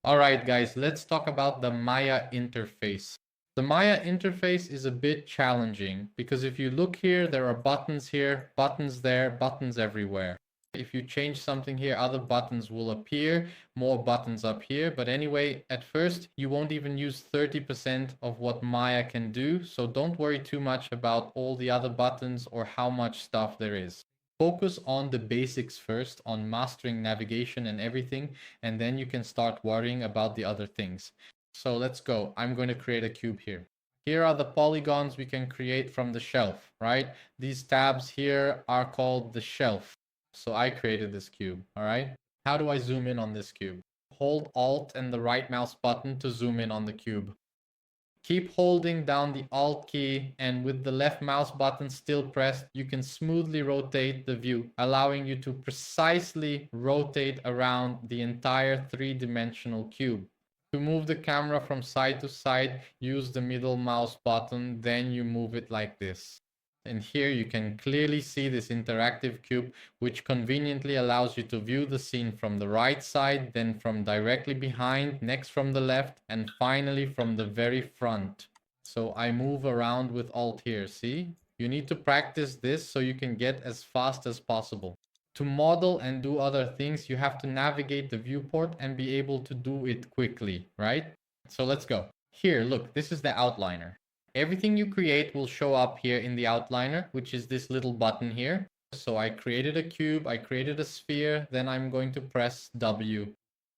All right, guys, let's talk about the Maya interface. The Maya interface is a bit challenging because if you look here, there are buttons here, buttons there, buttons everywhere. If you change something here, other buttons will appear, more buttons up here. But anyway, at first, you won't even use 30% of what Maya can do. So don't worry too much about all the other buttons or how much stuff there is. Focus on the basics first, on mastering navigation and everything, and then you can start worrying about the other things. So let's go. I'm going to create a cube here. Here are the polygons we can create from the shelf, right? These tabs here are called the shelf. So I created this cube, all right? How do I zoom in on this cube? Hold Alt and the right mouse button to zoom in on the cube. Keep holding down the Alt key, and with the left mouse button still pressed, you can smoothly rotate the view, allowing you to precisely rotate around the entire three-dimensional cube. To move the camera from side to side, use the middle mouse button, then you move it like this. And here you can clearly see this interactive cube, which conveniently allows you to view the scene from the right side, then from directly behind, next from the left, and finally from the very front. So I move around with Alt here, see? You need to practice this so you can get as fast as possible. To model and do other things, you have to navigate the viewport and be able to do it quickly, right? So let's go. Here, look, this is the outliner. Everything you create will show up here in the outliner, which is this little button here. So I created a cube, I created a sphere, then I'm going to press W.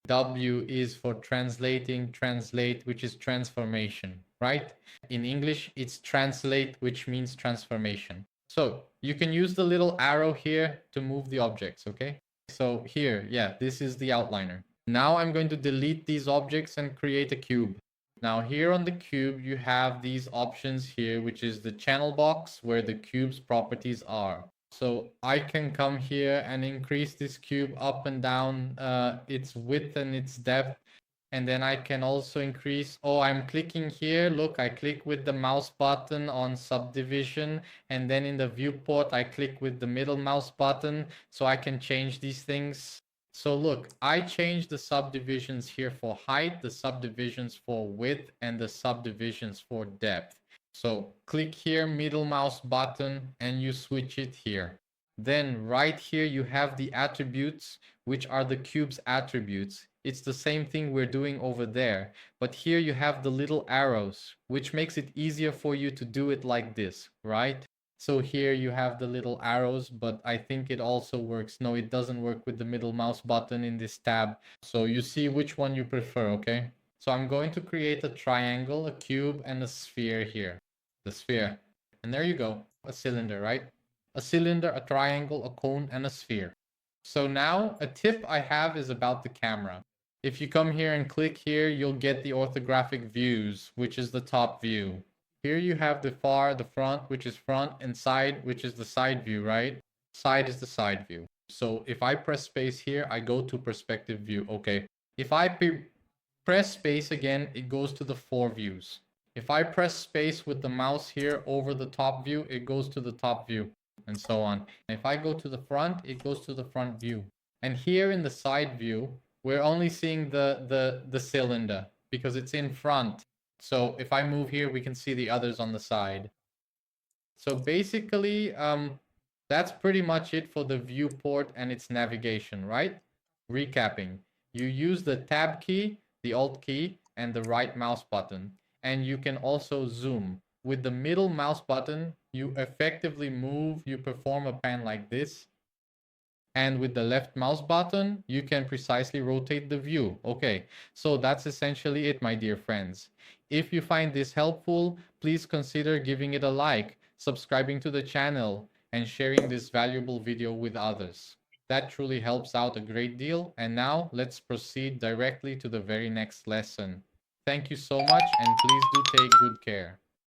W is for translate, which is transformation, right? In English, it's translate, which means transformation. So you can use the little arrow here to move the objects, okay? So here, yeah, this is the outliner. Now I'm going to delete these objects and create a cube. Now here on the cube, you have these options here, which is the channel box where the cube's properties are. So I can come here and increase this cube up and down its width and its depth. And then I can also increase, I'm clicking here. Look, I click with the mouse button on subdivision. And then in the viewport, I click with the middle mouse button. So I can change these things. So look, I changed the subdivisions here for height, the subdivisions for width, and the subdivisions for depth. So click here, middle mouse button, and you switch it here. Then right here, you have the attributes, which are the cube's attributes. It's the same thing we're doing over there. But here you have the little arrows, which makes it easier for you to do it like this, right? So here you have the little arrows, but I think it also works. No, it doesn't work with the middle mouse button in this tab. So you see which one you prefer, okay? So I'm going to create a triangle, a cube, and a sphere here. The sphere. And there you go. A cylinder, right? A cylinder, a triangle, a cone, and a sphere. So now a tip I have is about the camera. If you come here and click here, you'll get the orthographic views, which is the top view. Here you have the front, which is front, and side, which is the side view, right? Side is the side view. So if I press space here, I go to perspective view. Okay. If I press space again, it goes to the 4 views. If I press space with the mouse here over the top view, it goes to the top view, and so on. And if I go to the front, it goes to the front view. And here in the side view, we're only seeing the cylinder because it's in front. So if I move here, we can see the others on the side. So basically, that's pretty much it for the viewport and its navigation, right? Recapping, you use the tab key, the alt key, and the right mouse button. And you can also zoom. With the middle mouse button, you effectively move, you perform a pan like this. And with the left mouse button, you can precisely rotate the view. Okay, so that's essentially it, my dear friends. If you find this helpful, please consider giving it a like, subscribing to the channel, and sharing this valuable video with others. That truly helps out a great deal. And now let's proceed directly to the very next lesson. Thank you so much, and please do take good care.